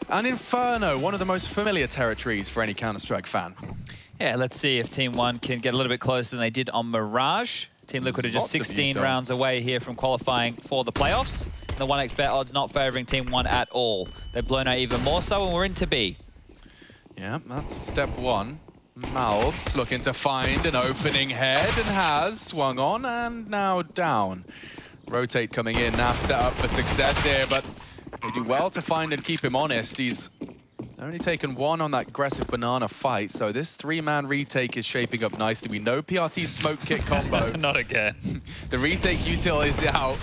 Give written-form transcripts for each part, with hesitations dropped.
And Inferno, one of the most familiar territories for any Counter-Strike fan. Yeah, let's see if TeamOne can get a little bit closer than they did on Mirage. Team Liquid are just 16 rounds away here from qualifying for the playoffs. And the 1x bet odds not favoring TeamOne at all. They've blown out even more so, and we're into B. Yeah, that's step one. Malbs looking to find an opening head and has swung on and now down. Rotate coming in, now set up for success here, but they do well to find and keep him honest. He's only taken one on that aggressive banana fight, so this three-man retake is shaping up nicely. We know PRT's smoke kit combo. Not again. The retake util is out,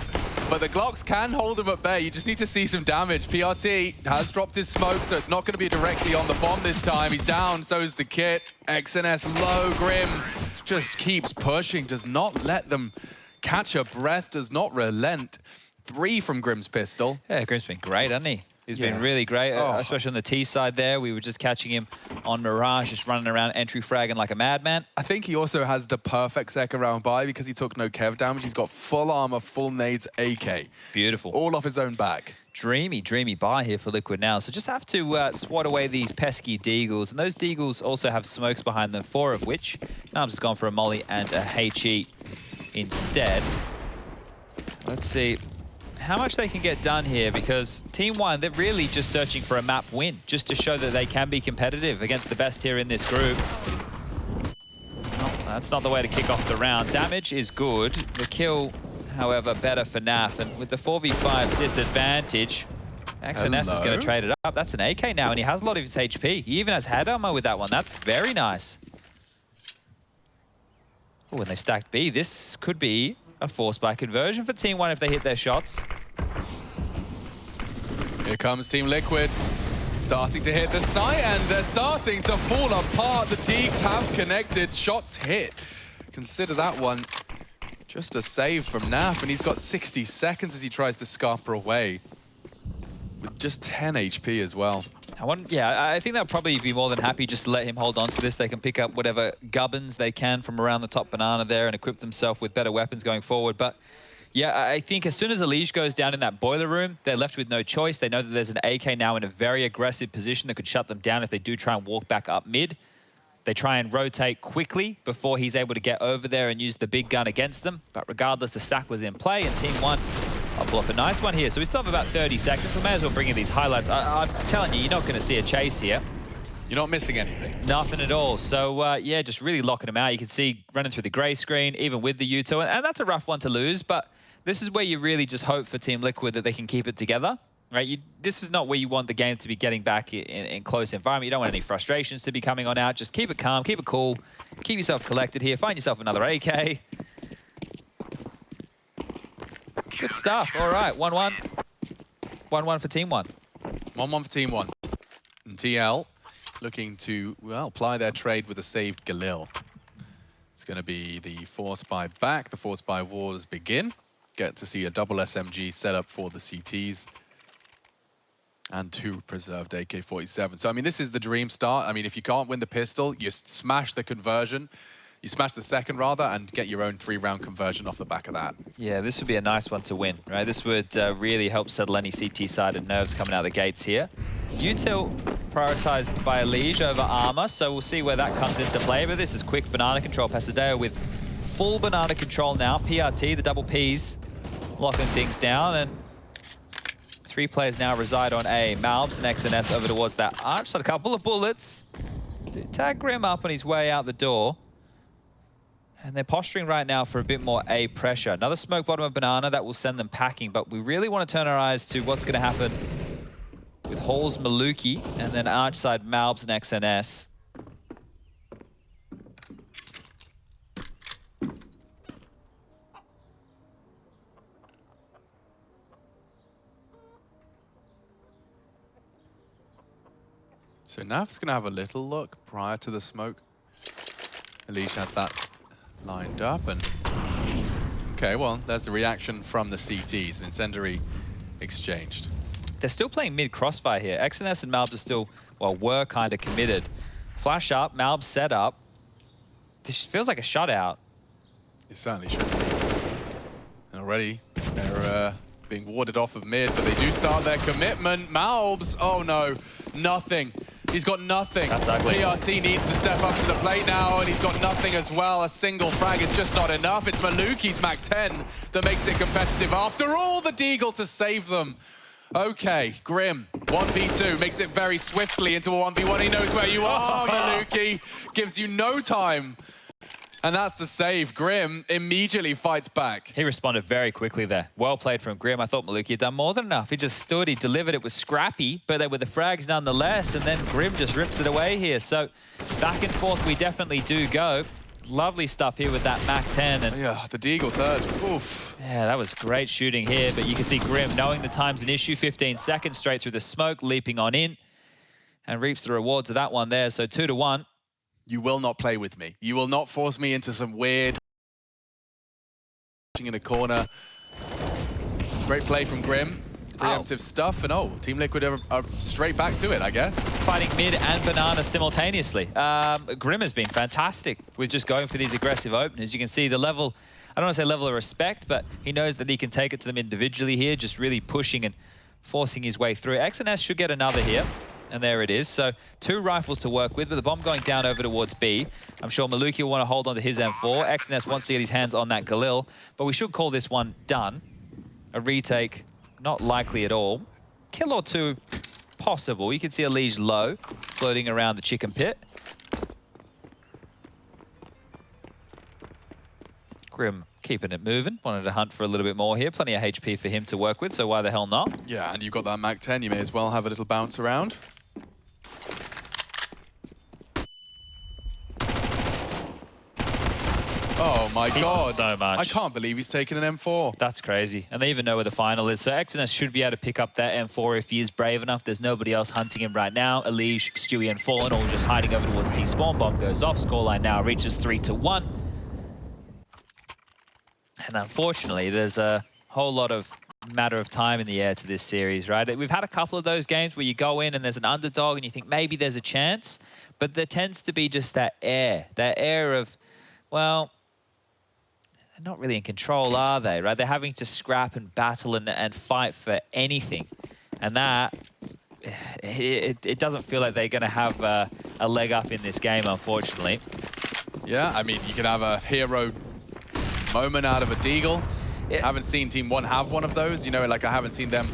but the Glocks can hold him at bay. You just need to see some damage. PRT has dropped his smoke, so it's not going to be directly on the bomb this time. He's down, so is the kit. XNS low, Grim just keeps pushing, does not let them catch a breath, does not relent. 3 from Grim's pistol. Yeah, Grim's been great, hasn't he? He's been really great, especially on the T side there. We were just catching him on Mirage, just running around entry fragging like a madman. I think he also has the perfect second round buy because he took no Kev damage. He's got full armor, full nades, AK. Beautiful. All off his own back. Dreamy, dreamy buy here for Liquid now. So just have to swat away these pesky deagles. And those deagles also have smokes behind them, 4 of which Malbs has gone for a molly and a HE instead. Let's see how much they can get done here, because TeamOne, they're really just searching for a map win, just to show that they can be competitive against the best here in this group. Oh, that's not the way to kick off the round. Damage is good. The kill, however, better for NAF. And with the 4v5 disadvantage, XNS is going to trade it up. That's an AK now, and he has a lot of his HP. He even has head armor with that one. That's very nice. Oh, and they've stacked B. This could be a force by conversion for TeamOne if they hit their shots. Here comes Team Liquid, starting to hit the site, and they're starting to fall apart. The Deegs have connected, shots hit. Consider that one just a save from NAF, and he's got 60 seconds as he tries to scarper away with just 10 HP as well. I think they'll probably be more than happy just to let him hold on to this. They can pick up whatever gubbins they can from around the top banana there and equip themselves with better weapons going forward. But yeah, I think as soon as EliGE goes down in that boiler room, they're left with no choice. They know that there's an AK now in a very aggressive position that could shut them down if they do try and walk back up mid. They try and rotate quickly before he's able to get over there and use the big gun against them. But regardless, the sack was in play, and TeamOne I'll pull off a nice one here. So we still have about 30 seconds. We may as well bring in these highlights. I'm telling you, you're not going to see a chase here. You're not missing anything. Nothing at all. So, yeah, just really locking them out. You can see running through the grey screen, even with the util. And that's a rough one to lose, but this is where you really just hope for Team Liquid that they can keep it together. Right? This is not where you want the game to be getting back in close environment. You don't want any frustrations to be coming on out. Just keep it calm, keep it cool, keep yourself collected here. Find yourself another AK. Good stuff. All right, 1-1. 1-1 for TeamOne. 1-1 for TeamOne. And TL looking to, well, ply their trade with a saved Galil. It's going to be the force buy back. The force buy wars begin. Get to see a double SMG set up for the CTs. And 2 preserved AK-47. So, I mean, this is the dream start. I mean, if you can't win the pistol, you smash the conversion. You smash the second, rather, and get your own 3-round conversion off the back of that. Yeah, this would be a nice one to win, right? This would really help settle any CT-sided nerves coming out of the gates here. Util prioritized by EliGE over armor, so we'll see where that comes into play. But this is quick banana control. Pasadeo with full banana control now. PRT, the double Ps, locking things down, and 3 players now reside on A. Malbs and XNS over towards that arch. So a couple of bullets to tag Grim up on his way out the door. And they're posturing right now for a bit more A pressure. Another smoke bottom of banana, that will send them packing, but we really want to turn our eyes to what's going to happen with Halls, Maluki, and then arch side Malbs and XNS. So NAF's going to have a little look prior to the smoke. EliGE has that lined up, and okay, well, there's the reaction from the CTs. An incendiary exchanged. They're still playing mid crossfire here. XNS and Malbs are still, well, were kind of committed. Flash up, Malbs set up. This feels like a shutout. It certainly should be. And already they're being warded off of mid, but they do start their commitment. Malbs, oh no, nothing. He's got nothing. That's ugly. PRT needs to step up to the plate now, and he's got nothing as well. A single frag is just not enough. It's Maluki's Mac 10 that makes it competitive. After all, the Deagle to save them. Okay, Grim, 1v2, makes it very swiftly into a 1v1. He knows where you are, Maluki. Gives you no time. And that's the save. Grim immediately fights back. He responded very quickly there. Well played from Grim. I thought Maluki had done more than enough. He just stood, he delivered. It was scrappy, but they were the frags nonetheless. And then Grim just rips it away here. So back and forth we definitely do go. Lovely stuff here with that Mac 10. And yeah, the Deagle third. Oof. Yeah, that was great shooting here. But you can see Grim, knowing the time's an issue, 15 seconds straight through the smoke, leaping on in. And reaps the rewards of that one there. So 2-1. You will not play with me. You will not force me into some weird in a corner. Great play from Grim. Preemptive stuff, and Team Liquid are straight back to it, I guess. Fighting mid and banana simultaneously. Grim has been fantastic with just going for these aggressive openers. You can see the level, I don't want to say level of respect, but he knows that he can take it to them individually here, just really pushing and forcing his way through. XNS should get another here. And there it is. So 2 rifles to work with the bomb going down over towards B. I'm sure Maluki will want to hold on to his M4. XNS wants to get his hands on that Galil, but we should call this one done. A retake, not likely at all. Kill or 2, possible. You can see EliGE low, floating around the chicken pit. Grim keeping it moving. Wanted to hunt for a little bit more here. Plenty of HP for him to work with, so why the hell not? Yeah, and you've got that Mac 10. You may as well have a little bounce around. Oh my God. So much. I can't believe he's taken an M4. That's crazy. And they even know where the final is. So XNS should be able to pick up that M4 if he is brave enough. There's nobody else hunting him right now. EliGE, Stewie, and Fallen all just hiding over towards T-Spawn. Bomb goes off. Scoreline now reaches 3-1. And unfortunately, there's a whole lot of matter of time in the air to this series, right? We've had a couple of those games where you go in and there's an underdog and you think maybe there's a chance, but there tends to be just that air of, well, they're not really in control, are they, right? They're having to scrap and battle and fight for anything. And that, it doesn't feel like they're going to have a leg up in this game, unfortunately. Yeah, I mean, you can have a hero moment out of a Deagle. I haven't seen TeamOne have one of those. You know, like I've seen them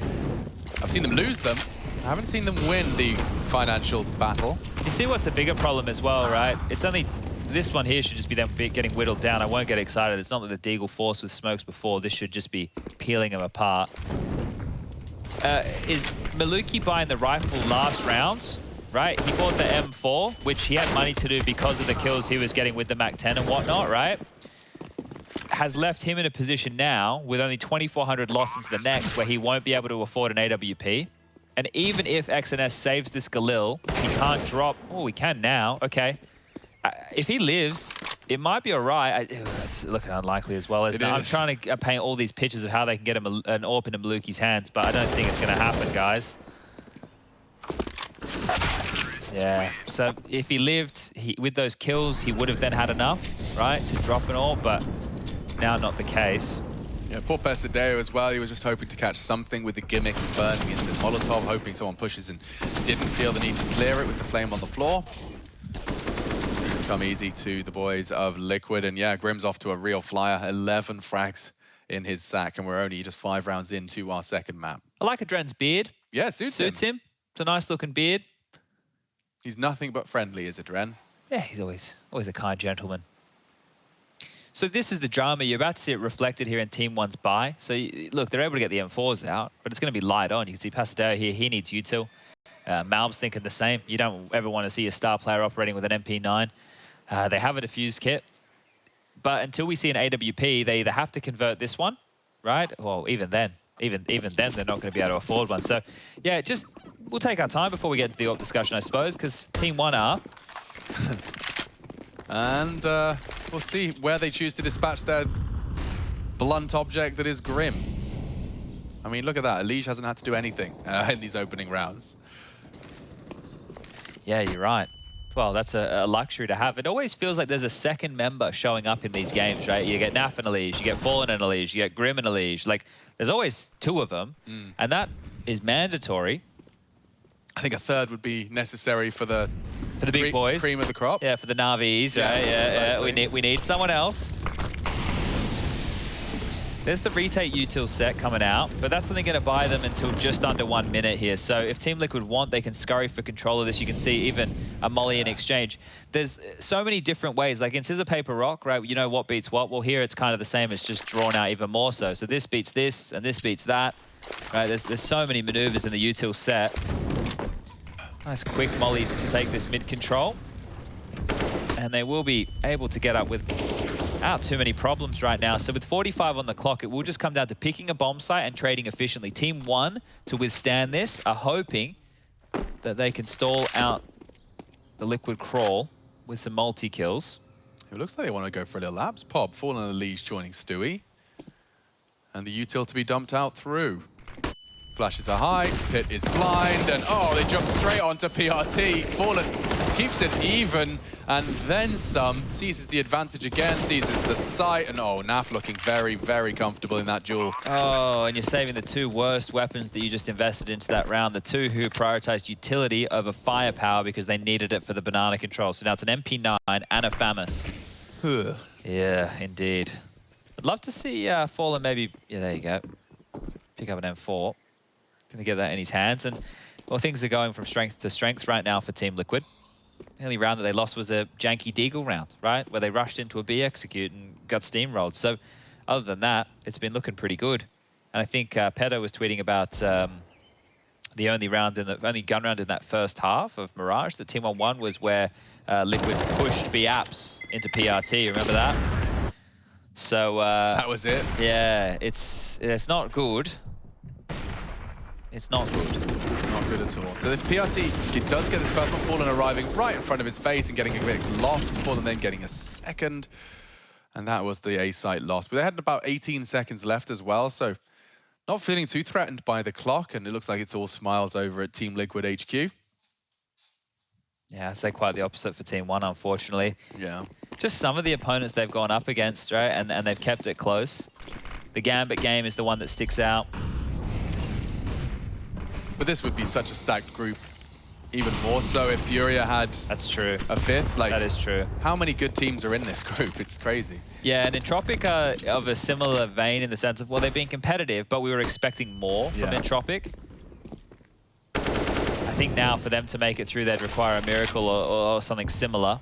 lose them. I haven't seen them win the financial battle. You see what's a bigger problem as well, right? It's only, this one here should just be them getting whittled down. I won't get excited. It's not that the Deagle forced with smokes before. This should just be peeling them apart. Is Maluki buying the rifle last rounds? Right, he bought the M4, which he had money to do because of the kills he was getting with the Mac 10 and whatnot, right? Has left him in a position now with only 2,400 lost into the next where he won't be able to afford an AWP. And even if XNS saves this Galil, he can't drop. Oh, he can now. Okay. If he lives, it might be all right. It's looking unlikely as well, isn't it? I'm trying to paint all these pictures of how they can get an AWP into Maluki's hands, but I don't think it's going to happen, guys. Yeah, so if he lived, with those kills, he would have then had enough, right, to drop an AWP, but now not the case. Yeah, poor Pesadeo as well. He was just hoping to catch something with the gimmick and burning in the Molotov, hoping someone pushes and didn't feel the need to clear it with the flame on the floor. It's come easy to the boys of Liquid, and yeah, Grim's off to a real flyer. 11 frags in his sack, and we're only just 5 rounds into our second map. I like Adren's beard. Yeah, suits him. It's a nice looking beard. He's nothing but friendly, is Adren? Yeah, he's always a kind gentleman. So this is the drama. You're about to see it reflected here in TeamOne's buy. So look, they're able to get the M4s out, but it's going to be light on. You can see Pastel here. He needs util. Malb's thinking the same. You don't ever want to see a star player operating with an MP9. They have a defuse kit. But until we see an AWP, they either have to convert this one, right? Well, even then, they're not going to be able to afford one. So yeah, we'll take our time before we get into the AWP discussion, I suppose, because TeamOne are. And we'll see where they choose to dispatch their blunt object that is Grim. I mean, look at that. EliGE hasn't had to do anything in these opening rounds. Yeah, you're right. well, that's a luxury to have. It always feels like there's a second member showing up in these games, right? You get Naf and EliGE, you get Fallen and EliGE, you get Grim and EliGE. Like, there's always two of them, and that is mandatory. I think a third would be necessary for the big boys, cream of the crop. Yeah, for the Navis, right? Yeah. We need someone else. There's the retake util set coming out, but that's only going to buy them until just under 1 minute here. So if Team Liquid want, they can scurry for control of this. You can see even a molly in exchange. There's so many different ways. Like in Scissor, Paper, Rock, right? You know what beats what. Well, here it's kind of the same. It's just drawn out even more so. So this beats this, and this beats that. Right? There's so many maneuvers in the util set. Nice quick mollies to take this mid control. And they will be able to get up without too many problems right now. So with 45 on the clock, it will just come down to picking a bomb site and trading efficiently. TeamOne, to withstand this, are hoping that they can stall out the Liquid crawl with some multi-kills. It looks like they want to go for a little lapse. Pop, Fallen and EliGE joining Stewie. And the util to be dumped out through. Flashes are high, Pit is blind, and oh, they jump straight onto PRT. Fallen keeps it even, and then some. Seizes the advantage again, seizes the site, and oh, Naf looking very, very comfortable in that duel. Oh, and you're saving the two worst weapons that you just invested into that round. The two who prioritized utility over firepower because they needed it for the banana control. So now it's an MP9 and a FAMAS. Yeah, indeed. I'd love to see Fallen maybe, yeah, there you go. Pick up an M4. Gonna get that in his hands, and well, things are going from strength to strength right now for Team Liquid. The only round that they lost was a janky Deagle round, right? Where they rushed into a B execute and got steamrolled. So other than that, it's been looking pretty good. And I think Pedo was tweeting about the only gun round in that first half of Mirage that TeamOne won was where Liquid pushed B apps into PRT. Remember that? So that was it. Yeah, it's not good. It's not good. It's not good at all. So if PRT does get this first one, Fallen arriving right in front of his face and getting a bit lost, Fallen then getting a second. And that was the A site loss. But they had about 18 seconds left as well, so not feeling too threatened by the clock, and it looks like it's all smiles over at Team Liquid HQ. Yeah, I'd say quite the opposite for TeamOne, unfortunately. Yeah. Just some of the opponents they've gone up against, right, and they've kept it close. The Gambit game is the one that sticks out. But this would be such a stacked group, even more so if Furia had That's true. a fifth. Like, that is true. How many good teams are in this group? It's crazy. Yeah, and Entropic are of a similar vein in the sense of, well, they've been competitive, but we were expecting more from Entropic. I think now for them to make it through, they'd require a miracle or something similar.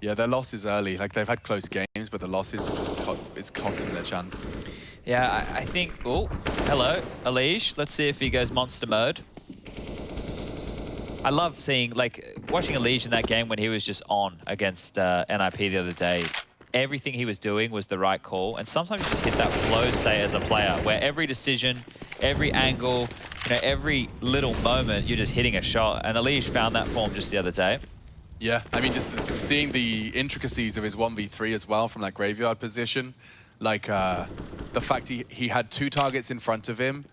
Yeah, their losses early. Like, they've had close games, but the losses have just it's cost them their chance. Yeah, I think... Oh, hello, EliGE. Let's see if he goes monster mode. I love seeing, like, watching EliGE in that game when he was just on against NIP the other day. Everything he was doing was the right call, and sometimes you just hit that flow state as a player, where every decision, every angle, you know, every little moment, you're just hitting a shot. And EliGE found that form just the other day. Yeah, I mean, just seeing the intricacies of his 1v3 as well from that graveyard position. Like, the fact he had two targets in front of him.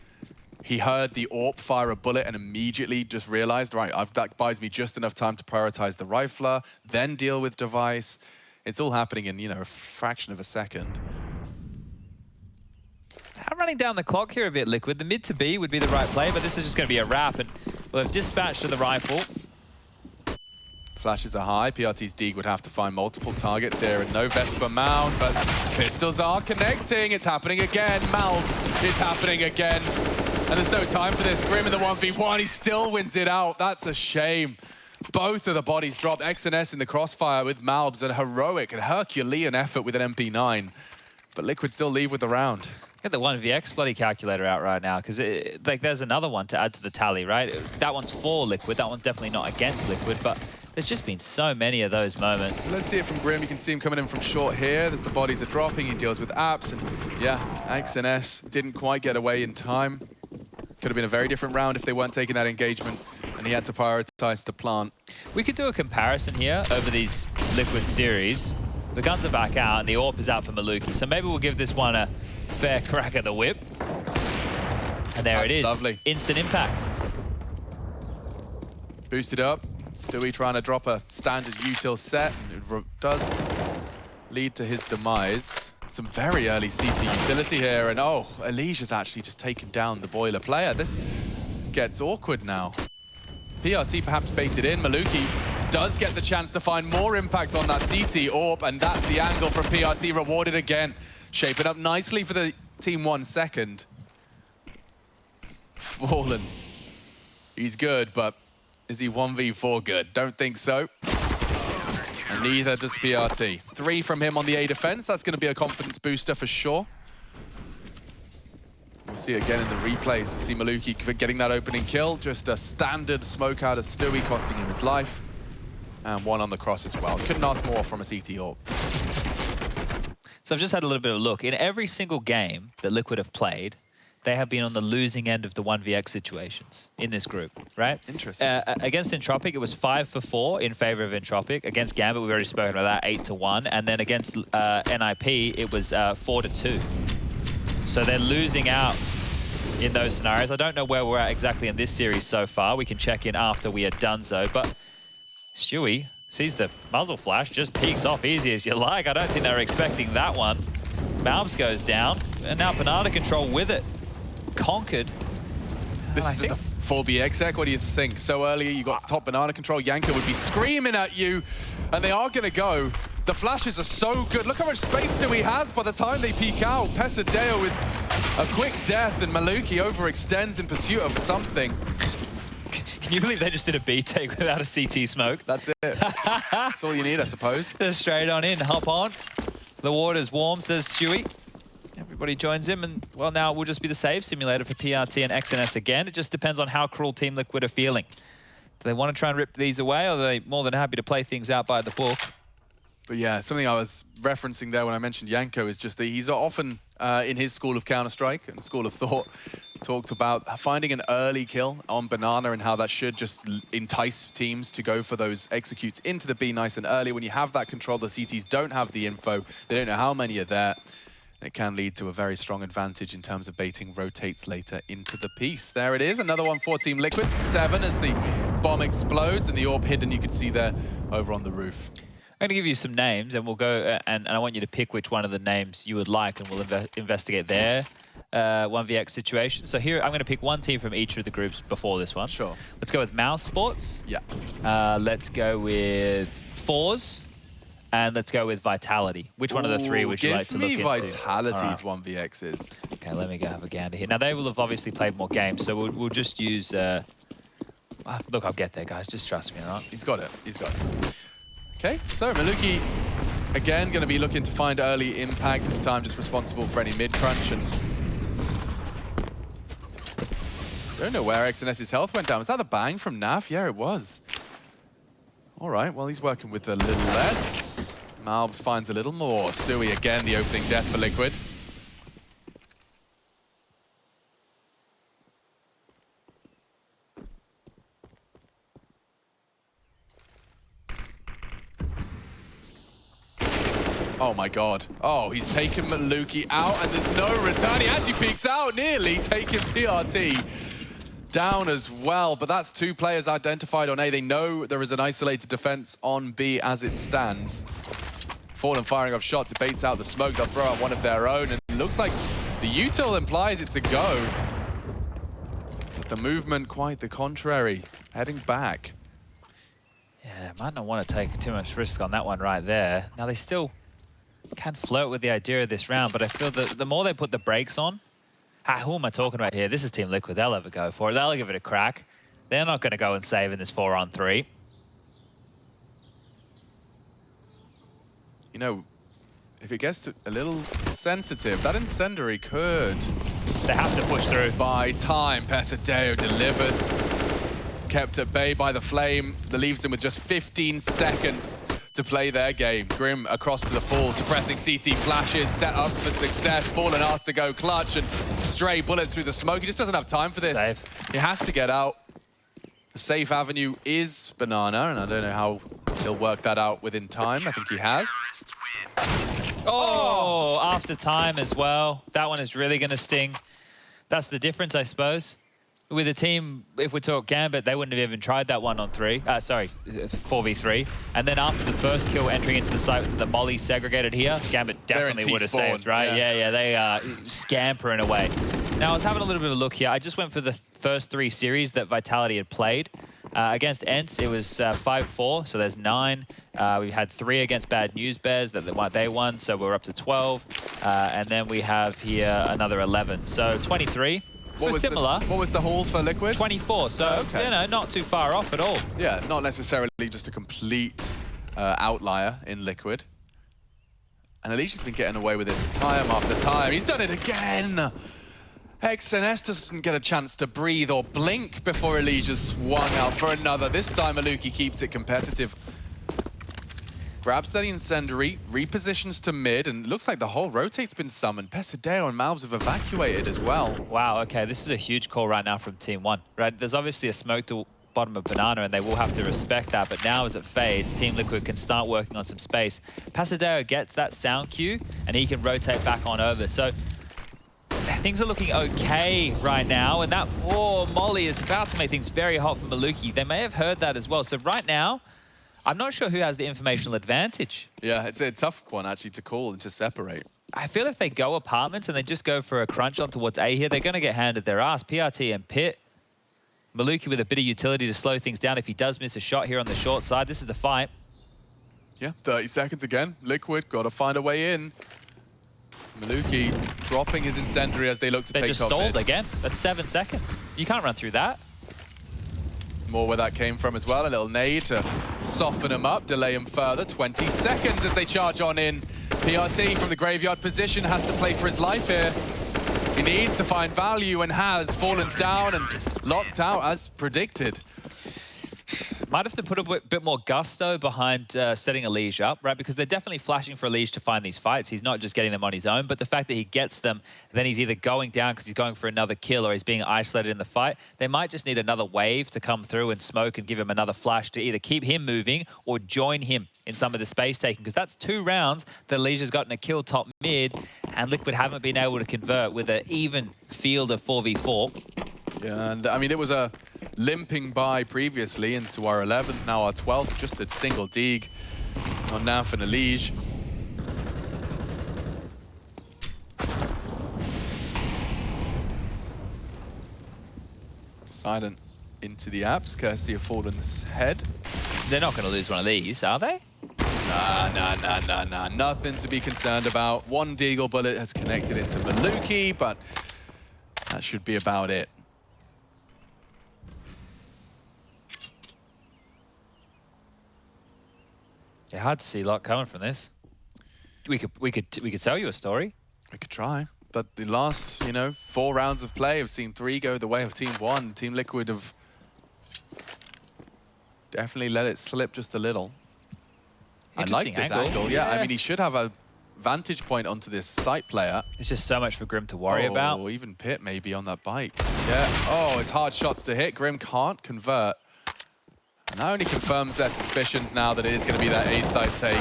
He heard the AWP fire a bullet and immediately just realized, right, that buys me just enough time to prioritize the rifler, then deal with device. It's all happening in, you know, a fraction of a second. I'm running down the clock here a bit, Liquid. The mid to B would be the right play, but this is just going to be a wrap. And we'll have dispatched to the rifle. Flashes are high. PRT's Deagle would have to find multiple targets here, and no Vesper Mound, but pistols are connecting. It's happening again. Malbs is happening again. And there's no time for this. Grim in the 1v1. He still wins it out. That's a shame. Both of the bodies dropped. XNS in the crossfire with Malbs. An heroic and Herculean effort with an MP9. But Liquid still leave with the round. Get the 1vx bloody calculator out right now, because like there's another one to add to the tally, right? That one's for Liquid. That one's definitely not against Liquid, but there's just been so many of those moments. Let's see it from Grim. You can see him coming in from short here. There's the bodies are dropping. He deals with apps. And yeah, XNS didn't quite get away in time. Could have been a very different round if they weren't taking that engagement. And he had to prioritize the plant. We could do a comparison here over these Liquid series. The guns are back out and the AWP is out for Maluki. So maybe we'll give this one a fair crack at the whip. And there it is. Lovely. Instant impact. Boosted up. Stewie trying to drop a standard util set, and it does lead to his demise. Some very early CT utility here, and oh, EliGE has actually just taken down the boiler player. This gets awkward now. PRT perhaps baited in. Maluki does get the chance to find more impact on that CT AWP, and that's the angle from PRT, rewarded again. Shaping up nicely for the TeamOne second. Fallen. He's good, but is he 1v4 good? Don't think so. And neither does PRT. 3 from him on the A defense. That's going to be a confidence booster for sure. We'll see it again in the replays. We'll see Maluki getting that opening kill. Just a standard smoke out of Stewie, costing him his life. And 1 on the cross as well. Couldn't ask more from a CT AWP. So I've just had a little bit of a look. In every single game that Liquid have played, they have been on the losing end of the 1vx situations in this group, right? Interesting. Against Entropic, it was 5 for 4 in favor of Entropic. Against Gambit, we've already spoken about that, 8 to 1. And then against NIP, it was 4 to 2. So they're losing out in those scenarios. I don't know where we're at exactly in this series so far. We can check in after we are done so. But Stewie sees the muzzle flash, just peeks off easy as you like. I don't think they were expecting that one. Malbs goes down, and now Banana Control with it. Conquered. This is just a full BX deck. What do you think? So early, you got top Banana Control. Yanko would be screaming at you, and they are going to go. The flashes are so good. Look how much space Stewie has by the time they peek out. Pesadeo with a quick death, and Maluki overextends in pursuit of something. Can you believe they just did a B take without a CT smoke? That's it. That's all you need, I suppose. Just straight on in, hop on. The water's warm, says Stewie. Everybody joins him, and well, now it will just be the save simulator for PRT and XNS again. It just depends on how cruel Team Liquid are feeling. Do they want to try and rip these away, or are they more than happy to play things out by the book? But yeah, something I was referencing there when I mentioned Yanko is just that he's often in his school of Counter-Strike and school of thought talked about finding an early kill on Banana and how that should just entice teams to go for those executes into the B nice and early. When you have that control, the CTs don't have the info. They don't know how many are there. It can lead to a very strong advantage in terms of baiting rotates later into the piece. There it is, another one for Team Liquid. 7 as the bomb explodes and the AWP hidden, you can see there over on the roof. I'm going to give you some names, and we'll go, and I want you to pick which one of the names you would like, and we'll investigate their 1vx situation. So here, I'm going to pick one team from each of the groups before this one. Sure. Let's go with Mouse Sports. Yeah. Let's go with Fours. And let's go with Vitality. Which one of the 3 would you like to look into? Give me Vitality's 1vx's. Okay, let me go have a gander here. Now, they will have obviously played more games, so we'll just use... look, I'll get there, guys. Just trust me, all right? He's got it. He's got it. Okay, so Maluki, again, going to be looking to find early impact. This time just responsible for any mid-crunch. And don't know where XNS's health went down. Was that the bang from Naf? Yeah, it was. All right, well, he's working with a little less. Malbs finds a little more. Stewie again, the opening death for Liquid. Oh my god. Oh, he's taken Maluki out and there's no return. He actually peeks out, nearly taking PRT down as well. But that's 2 players identified on A. They know there is an isolated defense on B as it stands. Fallen firing off shots, it baits out the smoke. They'll throw out one of their own, and it looks like the util implies it's a go. But the movement quite the contrary, heading back. Yeah, might not want to take too much risk on that one right there. Now, they still can flirt with the idea of this round, but I feel that the more they put the brakes on, who am I talking about here? This is Team Liquid. They'll ever go for it. They'll give it a crack. They're not going to go and save in this 4-on-3. You know, if it gets a little sensitive, that incendiary could... They have to push through. By time, Pesadeo delivers. Kept at bay by the flame. That leaves them with just 15 seconds to play their game. Grim across to the pool, suppressing CT flashes, set up for success. Fallen asked to go clutch and stray bullets through the smoke. He just doesn't have time for this. Save. He has to get out. The safe avenue is Banana, and I don't know how he'll work that out within time. I think he has. Oh, after time as well. That one is really going to sting. That's the difference, I suppose. with a team, if we talk Gambit, they wouldn't have even tried that 1-on-3. Sorry, 4v3. And then after the first kill entering into the site with the molly segregated here, Gambit definitely would have saved, right? Yeah, they are scampering away. Now, I was having a little bit of a look here. I just went for the first 3 series that Vitality had played. Against Ents, it was 5-4, so there's 9. We had 3 against Bad News Bears that they won, so we're up to 12. And then we have here another 11, so 23. So similar. What was the haul for Liquid? 24, so, you know, not too far off at all. Yeah, not necessarily just a complete outlier in Liquid. And EliGE has been getting away with this time after time. He's done it again! XNS doesn't get a chance to breathe or blink before EliGE has swung out for another. This time, Aluki keeps it competitive. Grabs that incendiary, repositions to mid, and looks like the whole rotate's been summoned. Pesadeo and Malbs have evacuated as well. Wow, okay, this is a huge call right now from TeamOne, right? There's obviously a smoke to bottom of Banana, and they will have to respect that, but now as it fades, Team Liquid can start working on some space. Pesadeo gets that sound cue, and he can rotate back on over. So things are looking okay right now, and that molly is about to make things very hot for Maluki. They may have heard that as well. So right now, I'm not sure who has the informational advantage. Yeah, it's a tough one actually to call and to separate. I feel if they go apartments and they just go for a crunch on towards A here, they're going to get handed their ass. PRT and Pit. Maluki with a bit of utility to slow things down if he does miss a shot here on the short side. This is the fight. Yeah, 30 seconds again. Liquid got to find a way in. Maluki dropping his incendiary as they look to take off. They just stalled again. That's 7 seconds. You can't run through that. More where that came from as well. A little nade to soften him up, delay him further. 20 seconds as they charge on in. PRT from the graveyard position has to play for his life here. He needs to find value and has fallen down and locked out as predicted. Might have to put a bit more gusto behind setting EliGE up, right? Because they're definitely flashing for EliGE to find these fights. He's not just getting them on his own, but the fact that he gets them, then he's either going down because he's going for another kill or he's being isolated in the fight. They might just need another wave to come through and smoke and give him another flash to either keep him moving or join him in some of the space taking, because that's 2 rounds that EliGE has gotten a kill top mid, and Liquid haven't been able to convert with an even field of 4v4. Yeah, and I mean, it was a limping by previously into our 11th, now our 12th, just a single dig on Naf and EliGE. Silent into the apps, courtesy of Fallen's head. They're not going to lose one of these, are they? Nah. Nothing to be concerned about. One Deagle bullet has connected into Maluki, but that should be about it. Yeah, hard to see a lot coming from this. We could tell you a story. We could try, but the last 4 rounds of play have seen 3 go the way of TeamOne. Team Liquid have definitely let it slip just a little. I like this angle. Yeah, I mean, he should have a vantage point onto this site player. It's just so much for Grim to worry about. Oh, even Pit maybe on that bike. Yeah. Oh, it's hard shots to hit. Grim can't convert. And that only confirms their suspicions now that it is going to be that A site take.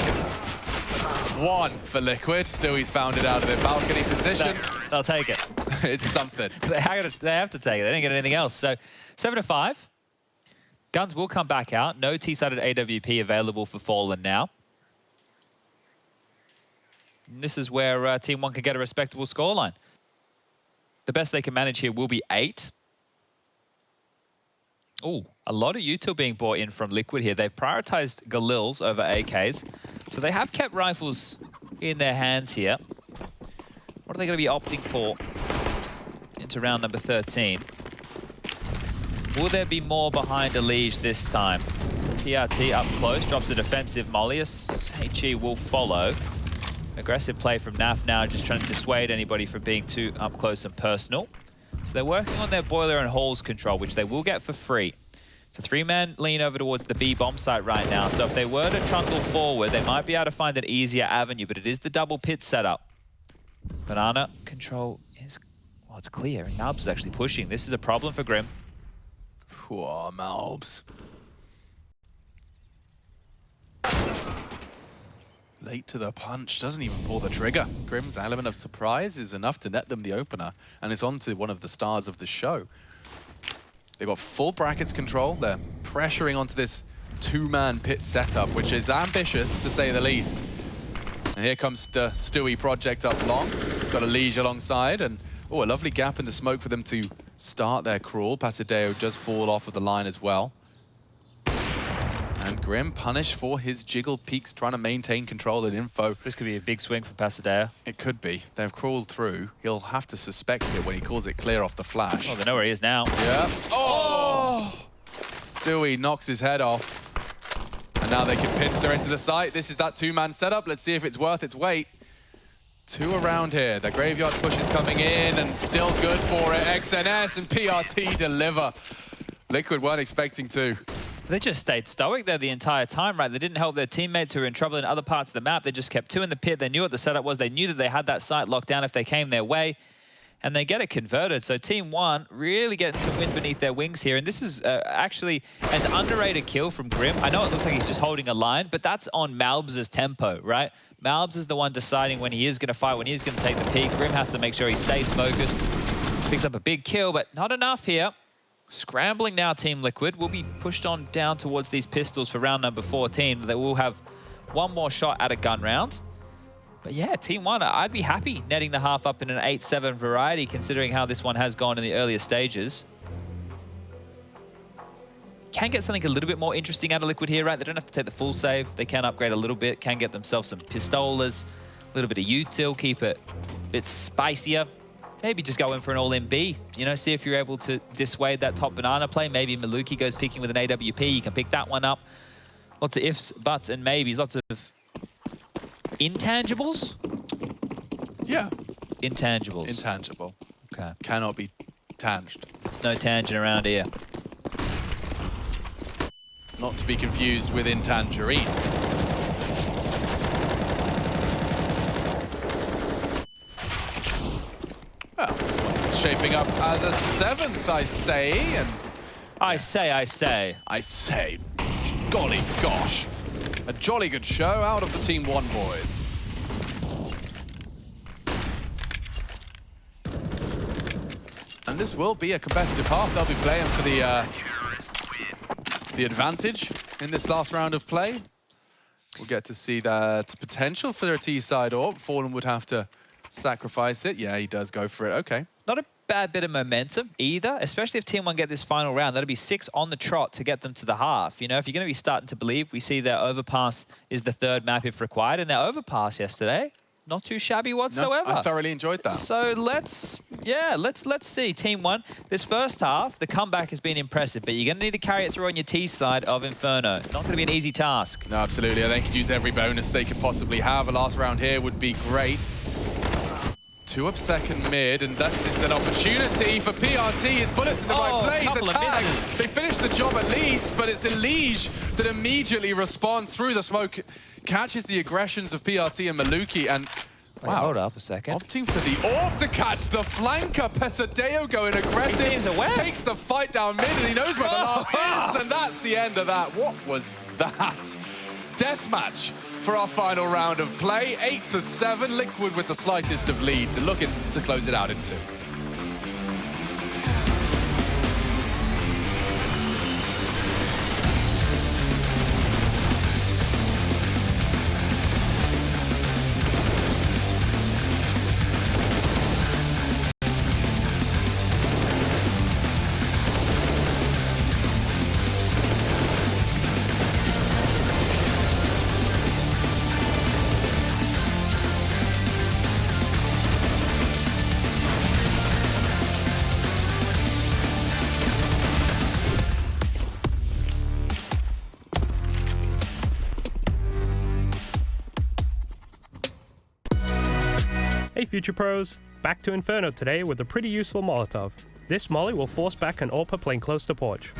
1 for Liquid. Stewie's found it out of their balcony position. They'll take it. It's something. They have to take it. They didn't get anything else. So 7-5. Guns will come back out. No T-sided AWP available for Fallen now. And this is where TeamOne can get a respectable scoreline. The best they can manage here will be 8. Oh, a lot of util being brought in from Liquid here. They've prioritized Galils over AKs. So they have kept rifles in their hands here. What are they going to be opting for into round number 13? Will there be more behind EliGE this time? TRT up close, drops a defensive molly. HE will follow. Aggressive play from Naf now, just trying to dissuade anybody from being too up close and personal. So they're working on their boiler and halls control, which they will get for free. So 3-man lean over towards the B bomb site right now. So if they were to trundle forward, they might be able to find an easier avenue, but it is the double pit setup. Banana control is, well, it's clear, and Malbs is actually pushing. This is a problem for Grim. Whoa, Malbs. Late to the punch, doesn't even pull the trigger. Grim's element of surprise is enough to net them the opener, and it's on to one of the stars of the show. They've got full brackets control. They're pressuring onto this two-man pit setup, which is ambitious, to say the least. And here comes the Stewie project up long. It's got EliGE alongside, and oh, a lovely gap in the smoke for them to start their crawl. Pasadeo does fall off of the line as well. And Grim punished for his jiggle peaks, trying to maintain control and info. This could be a big swing for Pasadeo. It could be. They've crawled through. He'll have to suspect it when he calls it clear off the flash. Oh, they know where he is now. Yeah. Oh! Stewie knocks his head off. And now they can pincer into the site. This is that two-man setup. Let's see if it's worth its weight. Two around here. The graveyard push is coming in and still good for it. XNS and PRT deliver. Liquid weren't expecting to. They just stayed stoic there the entire time, right? They didn't help their teammates who were in trouble in other parts of the map. They just kept two in the pit. They knew what the setup was. They knew that they had that site locked down if they came their way. And they get it converted. So TeamOne really getting some wind beneath their wings here. And this is actually an underrated kill from Grim. I know it looks like he's just holding a line, but that's on Malbs' tempo, right? Malbs is the one deciding when he is going to fight, when he is going to take the peak. Grim has to make sure he stays focused. Picks up a big kill, but not enough here. Scrambling now, Team Liquid will be pushed on down towards these pistols for round number 14. They will have one more shot at a gun round. But yeah, TeamOne, I'd be happy netting the half up in an 8-7 variety, considering how this one has gone in the earlier stages. Can get something a little bit more interesting out of Liquid here, right? They don't have to take the full save. They can upgrade a little bit, can get themselves some pistolas, a little bit of util, keep it a bit spicier. Maybe just go in for an all-in B, you know, see if you're able to dissuade that top banana play. Maybe Maluki goes picking with an AWP, you can pick that one up. Lots of ifs, buts, and maybes, lots of intangibles? Yeah. Intangibles. Intangible. Okay. Cannot be tanged. No tangent around here. Not to be confused with intangerine. Well, this one's shaping up as a 7th, I say, and... I say. Golly gosh. A jolly good show out of the TeamOne boys. And this will be a competitive half. They'll be playing for the advantage in this last round of play. We'll get to see that potential for their T-side AWP. Fallen would have to sacrifice it. Yeah, he does go for it. Okay. Not a bad bit of momentum either, especially if TeamOne get this final round. That'll be 6 on the trot to get them to the half. You know, if you're going to be starting to believe, we see their overpass is the 3rd map if required, and their overpass yesterday, not too shabby whatsoever. No, I thoroughly enjoyed that. So let's see. TeamOne, this first half, the comeback has been impressive, but you're going to need to carry it through on your T side of Inferno. Not going to be an easy task. No, absolutely. They could use every bonus they could possibly have. A last round here would be great. 2 up second mid, and this is an opportunity for PRT. His bullets in the right place. Attack. They finish the job at least, but it's EliGE that immediately responds through the smoke, catches the aggressions of PRT and Maluki, and wow. Hold up a second. Opting for the AWP to catch the flanker. Pasadeo going aggressive. He seems aware. Takes the fight down mid, and he knows where the last is, and that's the end of that. What was that? Deathmatch for our final round of play. 8-7, Liquid with the slightest of leads, and looking to close it out in 2. Hey Future Pros, back to Inferno today with a pretty useful Molotov. This molly will force back an AWPer playing close to porch.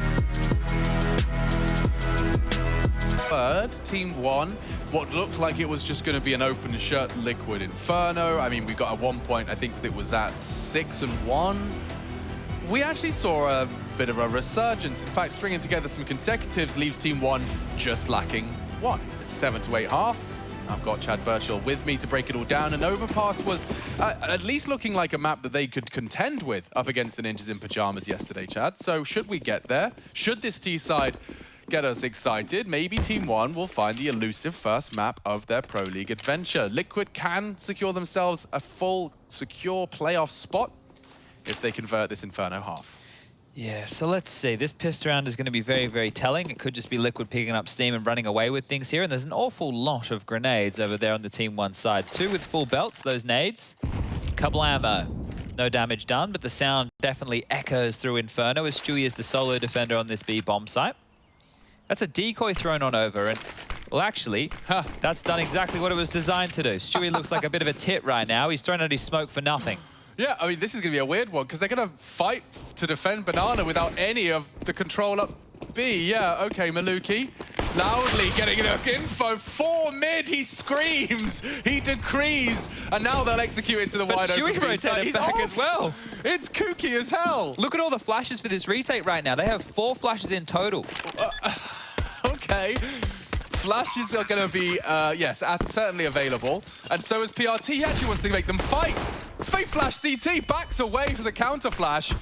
Third, TeamOne, what looked like it was just going to be an open shut Liquid Inferno. I mean, we got at one point, I think it was at 6-1. We actually saw a bit of a resurgence. In fact, stringing together some consecutives leaves TeamOne just lacking 1. It's a 7-8 half. I've got Chad Birchall with me to break it all down, and Overpass was at least looking like a map that they could contend with up against the Ninjas in Pajamas yesterday, Chad. So should we get there? Should this T-side get us excited? Maybe TeamOne will find the elusive first map of their Pro League adventure. Liquid can secure themselves a full, secure playoff spot if they convert this Inferno half. Yeah, so let's see. This pissed round is going to be very, very telling. It could just be Liquid picking up steam and running away with things here. And there's an awful lot of grenades over there on the TeamOne side. 2 with full belts, those nades. Couple ammo. No damage done, but the sound definitely echoes through Inferno as Stewie is the solo defender on this B bomb site. That's a decoy thrown on over, and, well, actually, that's done exactly what it was designed to do. Stewie looks like a bit of a tit right now. He's thrown out his smoke for nothing. Yeah, I mean, this is going to be a weird one because they're going to fight to defend Banana without any of the control up B. Yeah, okay, Maluki loudly getting the info. 4 mid, he screams, he decrees, and now they'll execute into the wide open. Stewie rotated back as well. It's kooky as hell. Look at all the flashes for this retake right now. They have 4 flashes in total. Okay. Flashes are going to be, yes, certainly available. And so is PRT. He actually wants to make them fight. Fake flash CT backs away for the counter flash.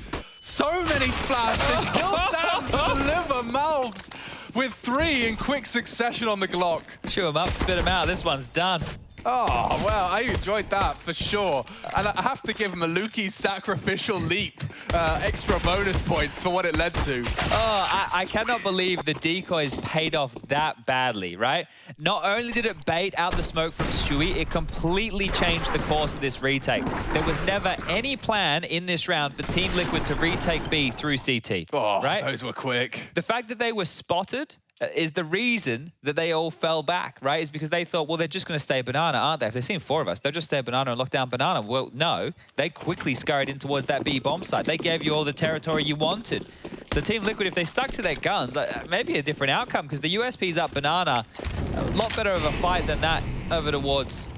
So many flashes. Still stands to deliver Malbs with 3 in quick succession on the Glock. Chew him up, spit him out. This one's done. Oh, well, I enjoyed that for sure. And I have to give Maluki's sacrificial leap extra bonus points for what it led to. Oh, I cannot believe the decoys paid off that badly, right? Not only did it bait out the smoke from Stewie, it completely changed the course of this retake. There was never any plan in this round for Team Liquid to retake B through CT, oh, right? Those were quick. The fact that they were spotted is the reason that they all fell back, right? Is because they thought, well, they're just going to stay Banana, aren't they? If they've seen 4 of us, they'll just stay Banana and lock down Banana. Well, no. They quickly scurried in towards that B bomb site. They gave you all the territory you wanted. So Team Liquid, if they stuck to their guns, maybe a different outcome, because the USP's up Banana. A lot better of a fight than that over towards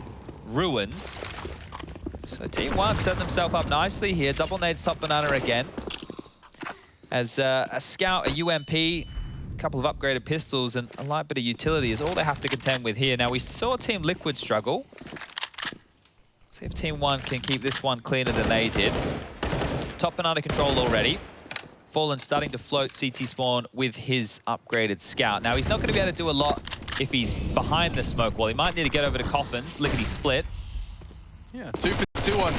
Ruins. So TeamOne set themselves up nicely here. Double nades top Banana again. As a scout, a UMP, couple of upgraded pistols and a light bit of utility is all they have to contend with here. Now, we saw Team Liquid struggle. See if TeamOne can keep this one cleaner than they did. Top and under control already. Fallen starting to float CT spawn with his upgraded scout. Now, he's not going to be able to do a lot if he's behind the smoke wall. He might need to get over to Coffins. Lickety split. Yeah, 2 for 2 on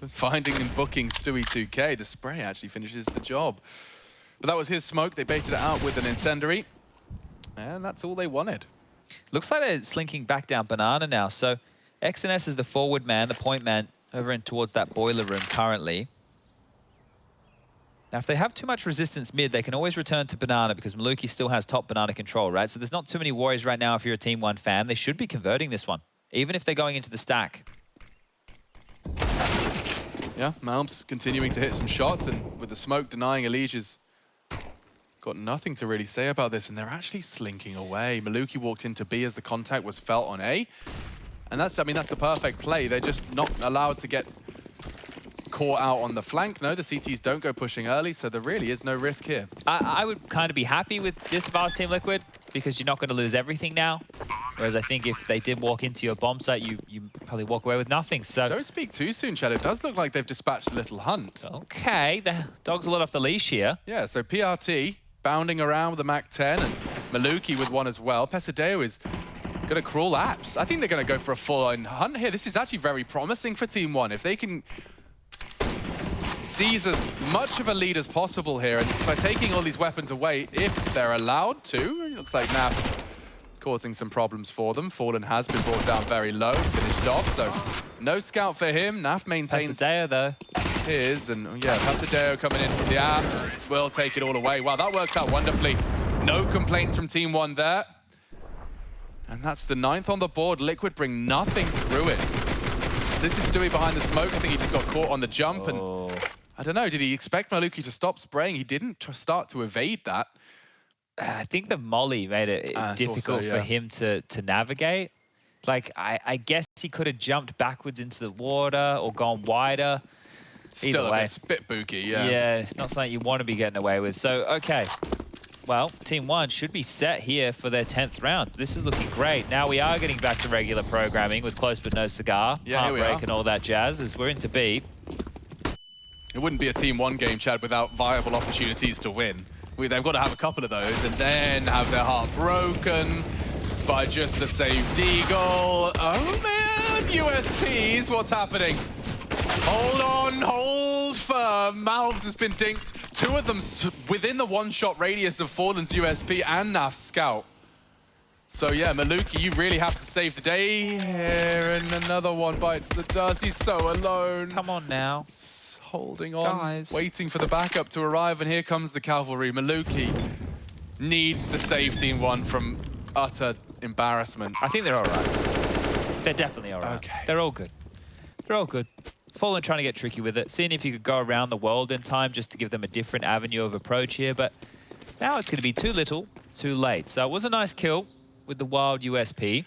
finding and booking Stewie 2K. The spray actually finishes the job. But that was his smoke. They baited it out with an incendiary. And that's all they wanted. Looks like they're slinking back down Banana now. So XNS is the forward man, the point man, over in towards that boiler room currently. Now, if they have too much resistance mid, they can always return to Banana because Maluki still has top Banana control, right? So there's not too many worries right now if you're a TeamOne fan. They should be converting this one, even if they're going into the stack. Yeah, Malbs continuing to hit some shots, and with the smoke denying EliGE's got nothing to really say about this, and they're actually slinking away. Maluki walked into B as the contact was felt on A. And that's, I mean, that's the perfect play. They're just not allowed to get caught out on the flank. No, the CTs don't go pushing early, so there really is no risk here. I would kind of be happy with this if I was Team Liquid, because you're not going to lose everything now. Whereas I think if they did walk into your bomb site, you probably walk away with nothing. So don't speak too soon, Chad. It does look like they've dispatched a little hunt. Okay, the dog's a lot off the leash here. Yeah, so PRT bounding around with the MAC-10 and Maluki with one as well. Pesadeo is going to crawl apps. I think they're going to go for a full-on hunt here. This is actually very promising for TeamOne. If they can seize as much of a lead as possible here, and by taking all these weapons away, if they're allowed to, it looks like Naf causing some problems for them. Fallen has been brought down very low, finished off, so no scout for him. Naf maintains Pesadeo, though. his, and yeah, Pesadeo coming in from the apps will take it all away. Wow, that works out wonderfully. No complaints from TeamOne there. And that's the 9th on the board. Liquid bring nothing through it. This is Stewie behind the smoke. I think he just got caught on the jump, and I don't know, did he expect Maluki to stop spraying? He didn't start to evade that. I think the molly made it difficult for him to navigate. Like, I guess he could have jumped backwards into the water or gone wider. Still a bit spit booky, yeah. Yeah, it's not something you want to be getting away with. So, okay. well, TeamOne should be set here for their 10th round. This is looking great. Now we are getting back to regular programming with Close But No Cigar, Yeah, here we Heartbreak are. and all that jazz as we're into B. It wouldn't be a TeamOne game, Chad, without viable opportunities to win. They've got to have a couple of those and then have their heart broken by just a saved Deagle. Oh man, USPs, what's happening? Hold on, hold firm. Malv has been dinked. Two of them within the one-shot radius of Fallen's USP and Naf's Scout. So yeah, Maluki, you really have to save the day here, and another one bites the dust. He's so alone. Come on now. Holding on, Guys. waiting for the backup to arrive, and here comes the cavalry. Maluki needs to save TeamOne from utter embarrassment. I think they're all right. They're definitely all right. Okay. They're all good. They're all good. Fallen trying to get tricky with it, seeing if you could go around the world in time just to give them a different avenue of approach here, but now it's going to be too little, too late. So it was a nice kill with the wild USP.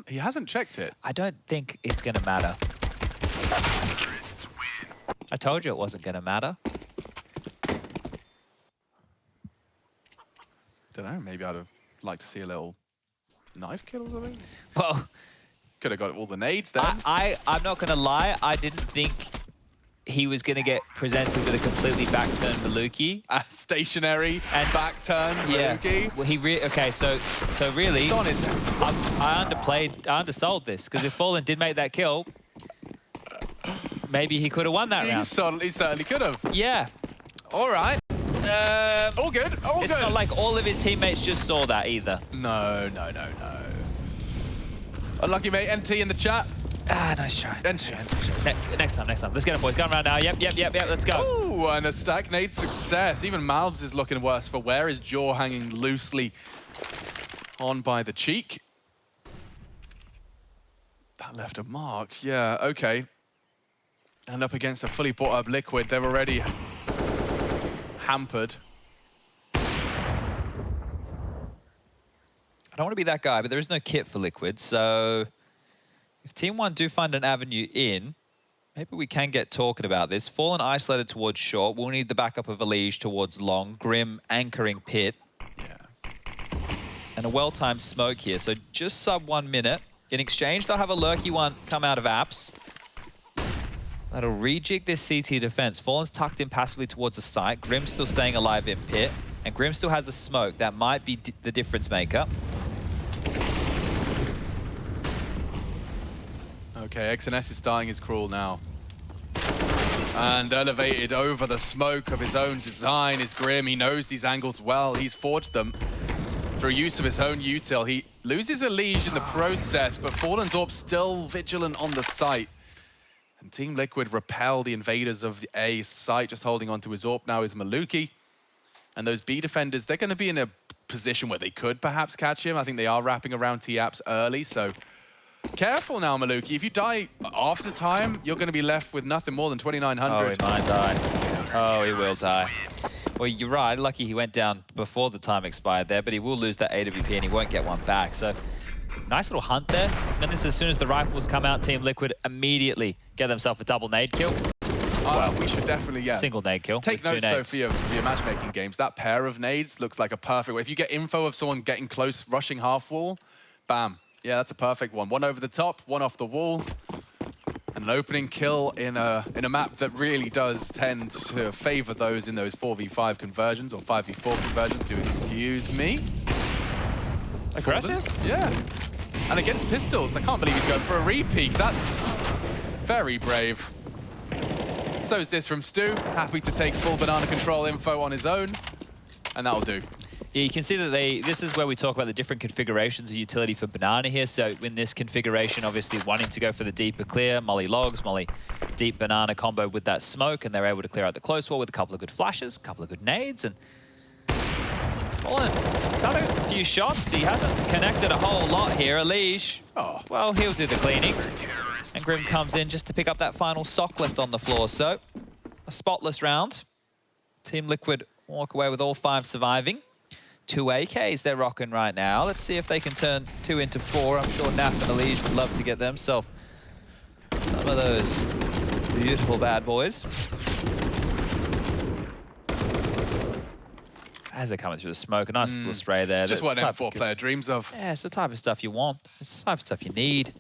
He hasn't checked it. I don't think it's going to matter. I told you it wasn't going to matter. Don't know, maybe I'd have liked to see a little knife kill or something. Well, Could have got all the nades then. I'm not going to lie. I didn't think he was going to get presented with a completely back-turned Maluki. Stationary And- back turn Maluki. Well, okay, so really, It's on his I undersold this, because if Fallen did make that kill, maybe he could have won that He round. certainly could have. Yeah. All right. All good, all It's good. not like all of his teammates just saw that either. No. Unlucky mate, NT in the chat. Ah, nice try. NT. Next time. Let's get him, boys. Come around now. Yep. Let's go. Ooh, and a stack nade success. Even Malbs is looking worse for wear. His jaw hanging loosely on by the cheek. That left a mark. Yeah, okay. And up against a fully bought up Liquid, they're already hampered. I don't want to be that guy, but there is no kit for Liquid, so if TeamOne do find an avenue in, maybe we can get talking about this. Fallen isolated towards short. We'll need the backup of EliGE towards long. Grim anchoring pit. Yeah. And a well-timed smoke here, so just sub 1 minute. In exchange, they'll have a lurky one come out of apps. That'll rejig this CT defense. Fallen's tucked in passively towards the site. Grim's still staying alive in pit. And Grim still has a smoke. That might be the difference maker. Okay, XNS is starting his crawl now. And elevated over the smoke of his own design is Grim. He knows these angles well. He's forged them through use of his own util. He loses EliGE in the process, but Fallen's Orb still vigilant on the site. And Team Liquid repel the invaders of the A site. Just holding on to his Orb now is Maluki. And those B defenders, they're going to be in a position where they could perhaps catch him. I think they are wrapping around T-Apps early, so careful now, Maluki. If you die after time, you're going to be left with nothing more than 2,900. Oh, he might die. Oh, he will die. Well, you're right. Lucky he went down before the time expired there, but he will lose that AWP and he won't get one back. So nice little hunt there. And this, as soon as the rifles come out, Team Liquid immediately get themselves a double nade kill. Well, we should definitely, yeah. Single nade kill. Take with notes, two though, nades. for your matchmaking games. That pair of nades looks like a perfect way. If you get info of someone getting close, rushing half wall, bam. Yeah, that's a perfect one. One over the top, one off the wall. And an opening kill in a map that really does tend to favor those in those 4v5 conversions or 5v4 conversions, do excuse me. Aggressive? Yeah. And against pistols, I can't believe he's going for a repeat. That's very brave. So is this from Stu. Happy to take full banana control info on his own. And that'll do. Yeah, you can see that this is where we talk about the different configurations of utility for Banana here. So in this configuration, obviously wanting to go for the deeper clear, Molly logs, Molly deep Banana combo with that smoke, and they're able to clear out the close wall with a couple of good flashes, a couple of good nades, and Fallen, he's had a few shots. He hasn't connected a whole lot here. EliGE, well, he'll do the cleaning. And Grim comes in just to pick up that final sock left on the floor. So a spotless round. Team Liquid walk away with all 5 surviving. 2 AKs they're rocking right now. Let's see if they can turn 2 into 4. I'm sure Naf and EliGE would love to get themselves some of those beautiful bad boys. as they're coming through the smoke. A nice little spray there. It's just what an M4 player dreams of. Yeah, it's the type of stuff you want. It's the type of stuff you need.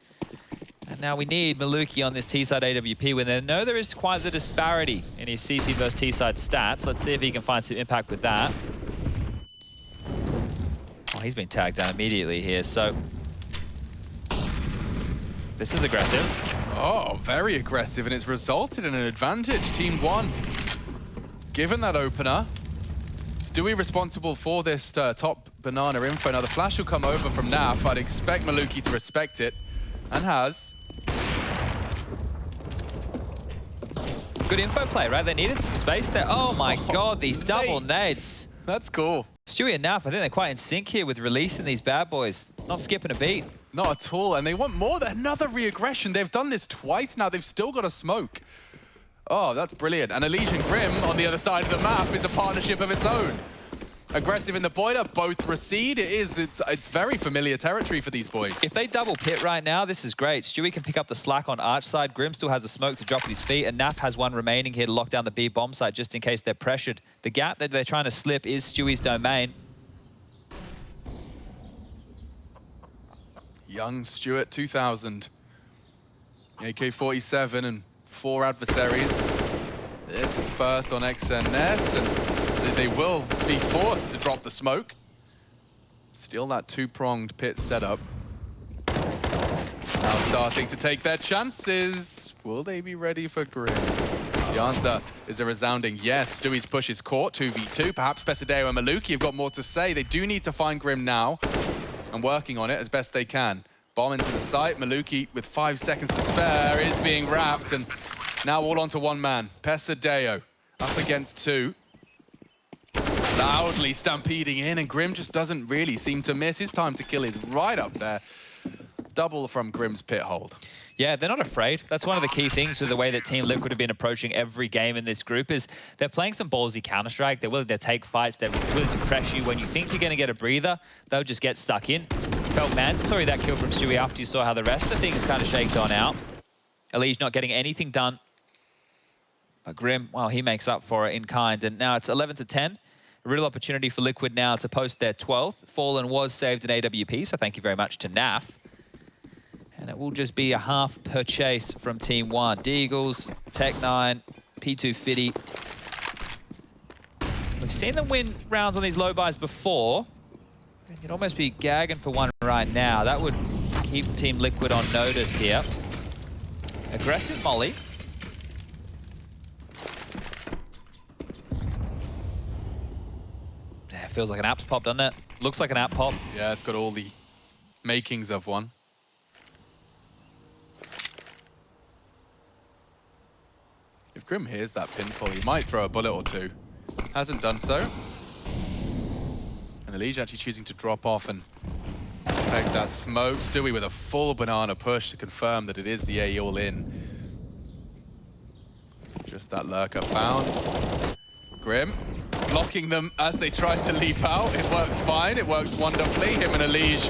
And now we need Maluki on this T-side AWP when they know there is quite the disparity in his CT versus T-side stats. Let's see if he can find some impact with that. Oh, he's been tagged down immediately here, so... This is aggressive. Oh, very aggressive, and it's resulted in an advantage. TeamOne, given that opener. Stewie responsible for this top banana info. Now the flash will come over from Naf. I'd expect Maluki to respect it, and has. Good info play, right? They needed some space there. Oh my god, these double nades. That's cool. Stewie and Naf, I think they're quite in sync here with releasing these bad boys. Not skipping a beat. Not at all, and they want more. Another re-aggression. They've done this twice now. They've still got a smoke. Oh, that's brilliant. And EliGE and Grim on the other side of the map is a partnership of its own. Aggressive in the boiler, both recede. It's very familiar territory for these boys. If they double pit right now, this is great. Stewie can pick up the slack on Arch side. Grim still has a smoke to drop at his feet, and Naf has one remaining here to lock down the B bomb site just in case they're pressured. The gap that they're trying to slip is Stewie's domain. Young Stewart, 2000. AK-47 and 4 adversaries. This is first on XNS, and they will be forced to drop the smoke. Still that two-pronged pit setup. Now starting to take their chances. Will they be ready for Grim? The answer is a resounding yes. Stewie's push is caught, 2v2. Perhaps Pesadeo and Maluki have got more to say. They do need to find Grim now, and working on it as best they can. Bomb into the site. Maluki, with 5 seconds to spare, is being wrapped, and now all onto one man. Pesadeo up against 2. Loudly stampeding in, and Grim just doesn't really seem to miss. His time to kill is right up there. Double from Grim's pit hold. Yeah, they're not afraid. That's one of the key things with the way that Team Liquid have been approaching every game in this group is they're playing some ballsy Counter-Strike. They're willing to take fights. They're willing to press you. When you think you're going to get a breather, they'll just get stuck in. Felt mandatory that kill from Stewie after you saw how the rest of things kind of shaked on out. EliGE not getting anything done. But Grim, well, he makes up for it in kind. And now it's 11-10. A real opportunity for Liquid now to post their 12th. Fallen was saved in AWP, so thank you very much to Naf. And it will just be a half per chase from TeamOne. Deagles, Tech9, P2 Fitty. We've seen them win rounds on these low buys before. You'd almost be gagging for one right now. That would keep Team Liquid on notice here. Aggressive molly. Yeah, feels like an app's pop, doesn't it? Looks like an app pop. Yeah, it's got all the makings of one. If Grim hears that pinfall, he might throw a bullet or two. Hasn't done so. And EliGE actually choosing to drop off and respect that smoke. Stewie with a full banana push to confirm that it is the A all-in. Just that lurker found. Grim blocking them as they try to leap out. It works fine, it works wonderfully. Him and EliGE,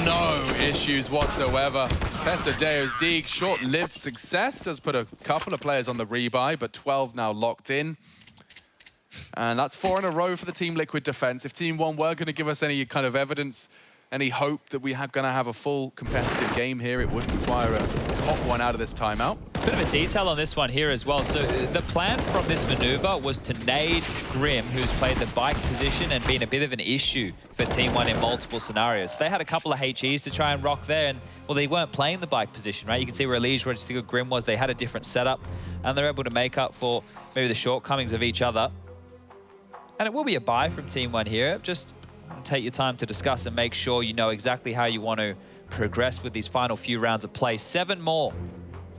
no issues whatsoever. Pesadeo's Deeg, short-lived success, does put a couple of players on the rebuy, but 12 now locked in. And that's 4 in a row for the Team Liquid defense. If TeamOne were going to give us any kind of evidence, any hope that we are going to have a full competitive game here, it would require a hot one out of this timeout. Bit of a detail on this one here as well. So the plan from this maneuver was to nade Grim, who's played the bike position and been a bit of an issue for TeamOne in multiple scenarios. They had a couple of HEs to try and rock there, and well, they weren't playing the bike position, right? You can see where EliGE, where Grim was, they had a different setup, and they're able to make up for maybe the shortcomings of each other. And it will be a buy from TeamOne here. Just take your time to discuss and make sure you know exactly how you want to progress with these final few rounds of play. 7 more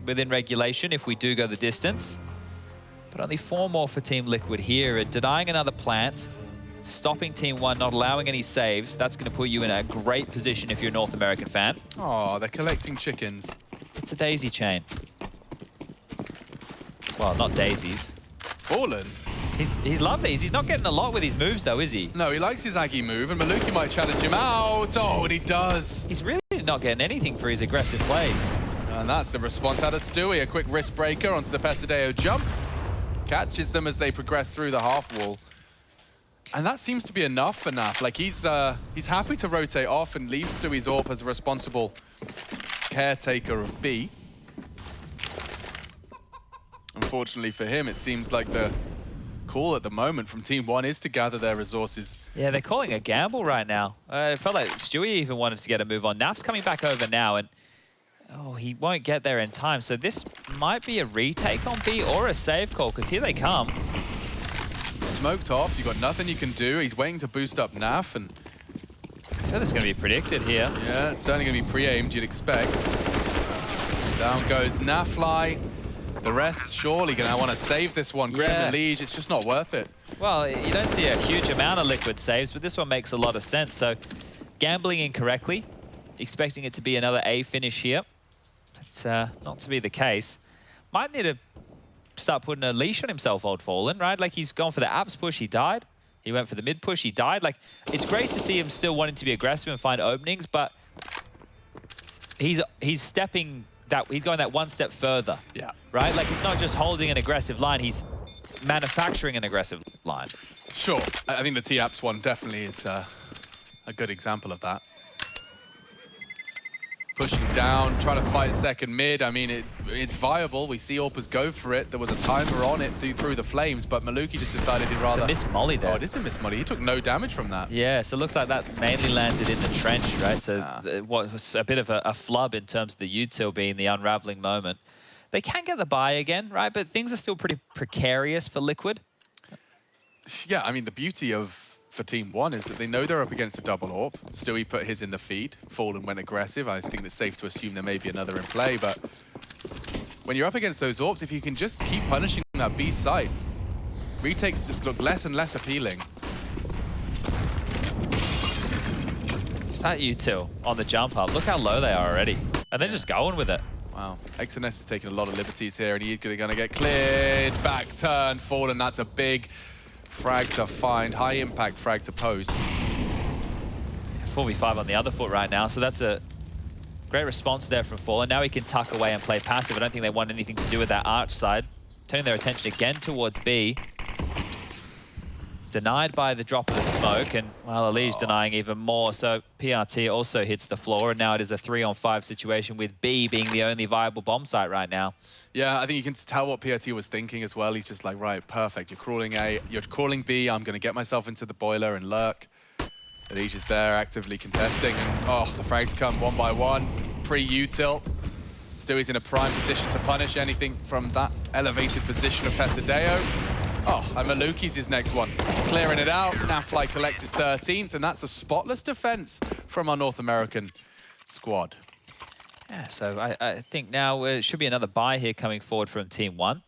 within regulation if we do go the distance. But only 4 more for Team Liquid here. Denying another plant, stopping TeamOne, not allowing any saves. That's going to put you in a great position if you're a North American fan. Oh, they're collecting chickens. It's a daisy chain. Well, not daisies. Fallen. He's lovely. He's not getting a lot with his moves, though, is he? No, he likes his Aggie move, and Maluki might challenge him out. Oh, and he does. He's really not getting anything for his aggressive plays. And that's a response out of Stewie. A quick wrist breaker onto the Pesadeo jump. Catches them as they progress through the half wall. And that seems to be enough for Naf. Like, he's happy to rotate off and leave Stewie's AWP as a responsible caretaker of B. Unfortunately for him, it seems like the call at the moment from TeamOne is to gather their resources. Yeah, they're calling a gamble right now. It felt like Stewie even wanted to get a move on. Naf's coming back over now, and oh, he won't get there in time. So this might be a retake on B or a save call, because here they come. Smoked off, you've got nothing you can do. He's waiting to boost up Naf, and I feel it's going to be predicted here. yeah, it's certainly going to be pre-aimed, you'd expect. Down goes Nafly. The rest surely going to want to save this one. Grim and EliGE, it's just not worth it. Well, you don't see a huge amount of Liquid saves, but this one makes a lot of sense. So gambling incorrectly, expecting it to be another A finish here. It's not to be the case. Might need to start putting a leash on himself, Old Fallen, right? Like, he's gone for the apps push, he died. He went for the mid push, he died. Like, it's great to see him still wanting to be aggressive and find openings, but he's stepping that, he's going that one step further. Yeah. Right? Like, he's not just holding an aggressive line, he's manufacturing an aggressive line. Sure. I think the T-Apps one definitely is a good example of that. Pushing down, trying to fight second mid. I mean, it's viable. We see Orpas go for it. There was a timer on it through the flames, but Maluki just decided he'd rather... It's a miss molly there. Oh, it is a miss molly. He took no damage from that. Yeah, so it looks like that mainly landed in the trench, right? So it was a bit of a flub in terms of the util being the unraveling moment. They can get the buy again, right? But things are still pretty precarious for Liquid. Yeah, I mean, the beauty for TeamOne is that they know they're up against a double AWP. Stewie put his in the feed. Fallen went aggressive. I think it's safe to assume there may be another in play, but when you're up against those AWPs, if you can just keep punishing that B site, retakes just look less and less appealing. Is that util on the jump up? Look how low they are already. And they're just going with it. Wow, XNS is taking a lot of liberties here, and he's going to get cleared. Back turn, Fallen, that's a big frag to find. High impact frag to post. 4v5 on the other foot right now, so that's a great response there from Fallen. Now he can tuck away and play passive. I don't think they want anything to do with that arch side. Turning their attention again towards B. Denied by the drop of the smoke, and well, EliGE denying even more. So PRT also hits the floor, and now it is a 3-on-5 situation with B being the only viable bomb site right now. Yeah, I think you can tell what PRT was thinking as well. He's just like, right, perfect. You're crawling A, you're crawling B. I'm going to get myself into the boiler and lurk. EliGE is there actively contesting, and oh, the frags come one by one. Pre-util. Stewie's in a prime position to punish anything from that elevated position of Pesadeo. Oh, and Maluki's his next one. Clearing it out. Nafly collects his 13th, and that's a spotless defense from our North American squad. Yeah, so I think now it should be another buy here coming forward from TeamOne.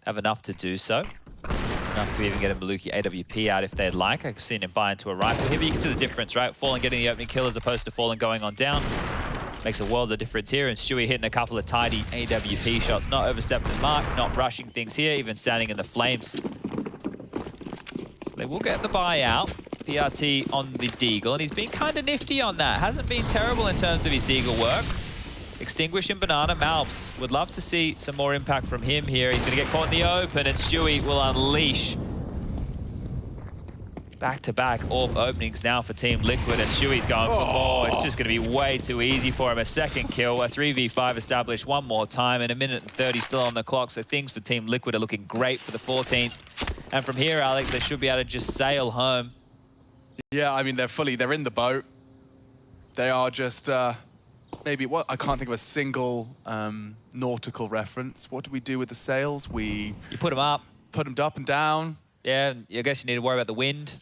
Have enough to do so. It's enough to even get a Maluki AWP out if they'd like. I've seen him buy into a rifle here, but you can see the difference, right? Fallen getting the opening kill as opposed to Fallen going on down. Makes a world of difference here, and Stewie hitting a couple of tidy AWP shots, not overstepping the mark, not rushing things here, even standing in the flames. So they will get the buy out. PRT on the Deagle, and he's been kind of nifty on that. Hasn't been terrible in terms of his Deagle work. Extinguish and Banana. Malps would love to see some more impact from him here. He's going to get caught in the open, and Stewie will unleash. Back-to-back AWP openings now for Team Liquid, and Stewie's going for more. It's just going to be way too easy for him. A second kill, a 3v5 established one more time, and a minute and 30 still on the clock. So things for Team Liquid are looking great for the 14th. And from here, Alex, they should be able to just sail home. Yeah, I mean, they're in the boat. They are just, maybe, what, I can't think of a single nautical reference. What do we do with the sails? You put them up. Put them up and down. Yeah, I guess you need to worry about the wind.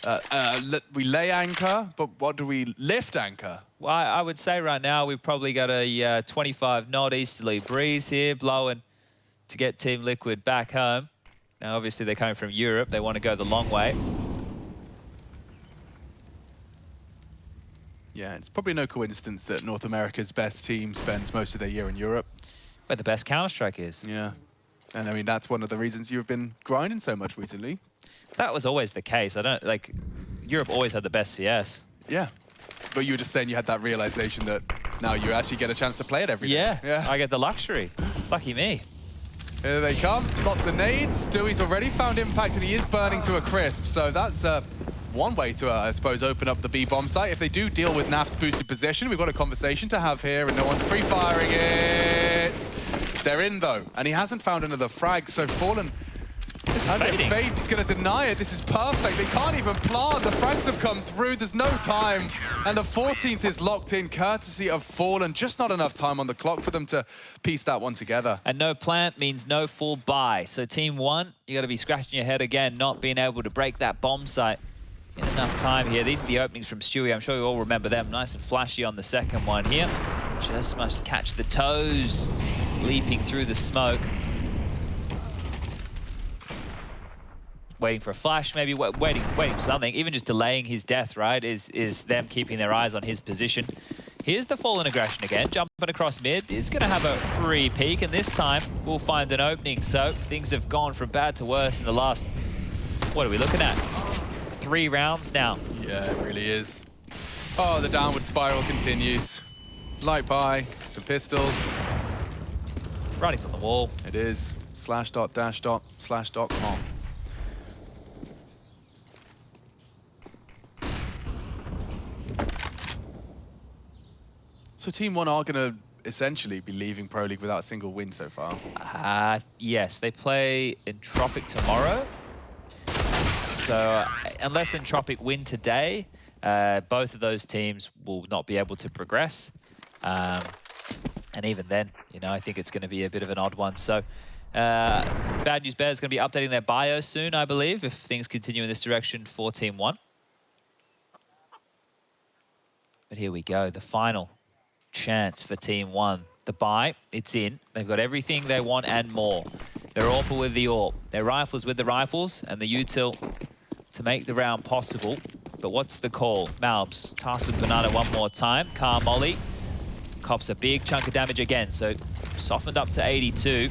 We lay anchor, but what do we lift anchor? Well, I would say right now we've probably got a 25 knot easterly breeze here blowing to get Team Liquid back home. Now, obviously, they're coming from Europe. They want to go the long way. Yeah, it's probably no coincidence that North America's best team spends most of their year in Europe. Where the best Counter-Strike is. Yeah. And I mean, that's one of the reasons you've been grinding so much recently. That was always the case. Europe always had the best CS. Yeah. But you were just saying you had that realization that now you actually get a chance to play it every day. Yeah, I get the luxury. Lucky me. Here they come. Lots of nades. Stewie's already found impact, and he is burning to a crisp. So that's one way to, I suppose, open up the B bomb site. If they do deal with Naf's boosted position, we've got a conversation to have here, and no one's pre-firing it. They're in, though, and he hasn't found another frag, so Fallen... This is fading. He's going to deny it. This is perfect. They can't even plant. The frags have come through. There's no time. And the 14th is locked in, courtesy of Fallen. Just not enough time on the clock for them to piece that one together. And no plant means no full buy. So TeamOne, you got to be scratching your head again, not being able to break that bomb site in enough time here. These are the openings from Stewie. I'm sure you all remember them. Nice and flashy on the second one here. Just must catch the toes, leaping through the smoke. Waiting for a flash, maybe waiting for something. Even just delaying his death, right, is them keeping their eyes on his position. Here's the Fallen aggression again, jumping across mid. It's going to have a pre-peek, and this time we'll find an opening. So things have gone from bad to worse in the last, what are we looking at? 3 rounds now. Yeah, it really is. Oh, the downward spiral continues. Light by, some pistols. Writing's on the wall. It is. /.-/.com. So TeamOne are going to essentially be leaving Pro League without a single win so far. Yes, they play Entropic tomorrow. So unless Entropic win today, both of those teams will not be able to progress. And even then, you know, I think it's going to be a bit of an odd one. So Bad News Bears is going to be updating their bio soon, I believe, if things continue in this direction for TeamOne. But here we go, the final chance for TeamOne. The buy, it's in. They've got everything they want and more. Their AWP with the AWP, their rifles with the rifles, and the util to make the round possible. But what's the call? Malbs tasked with Banana one more time. Car Molly cops a big chunk of damage again, so softened up to 82.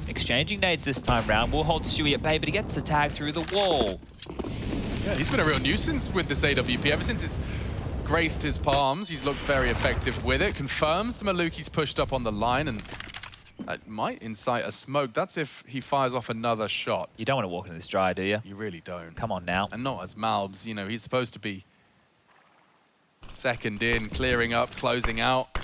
Exchanging nades this time round. Will hold Stewie at bay, but he gets a tag through the wall. Yeah, he's been a real nuisance with this AWP ever since it's graced his palms. He's looked very effective with it. Confirms the Maluki's pushed up on the line, and that might incite a smoke. That's if he fires off another shot. You don't want to walk into this dry, do you? You really don't. Come on now. And not as Malbs. You know, he's supposed to be second in, clearing up, closing out.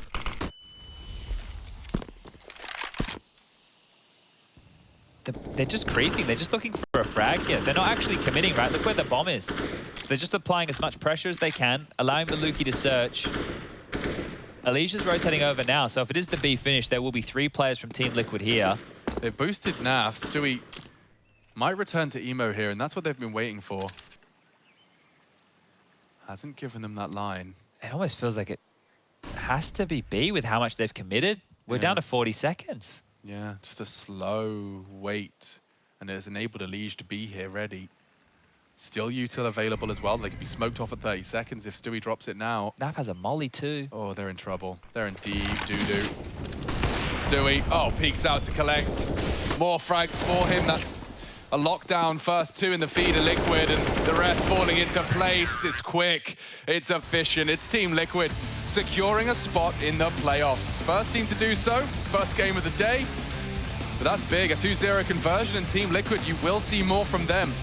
They're just creeping. They're just looking for a frag here. They're not actually committing, right? Look where the bomb is. So they're just applying as much pressure as they can, allowing Maluki to search. EliGE's rotating over now, so if it is the B finish, there will be 3 players from Team Liquid here. They've boosted Naf. Stewie might return to Emo here, and that's what they've been waiting for. Hasn't given them that line. It almost feels like it has to be B with how much they've committed. We're down to 40 seconds. Yeah, just a slow wait, and it's enabled EliGE to be here ready. Still util available as well. They could be smoked off at 30 seconds if Stewie drops it now. Naf has a molly too. Oh, they're in trouble. They're in deep doo-doo. Stewie, oh, peeks out to collect. More frags for him. That's a lockdown. First 2 in the feeder Liquid, and the rest falling into place. It's quick, it's efficient. It's Team Liquid securing a spot in the playoffs. First team to do so, first game of the day. But that's big, a 2-0 conversion, and Team Liquid, you will see more from them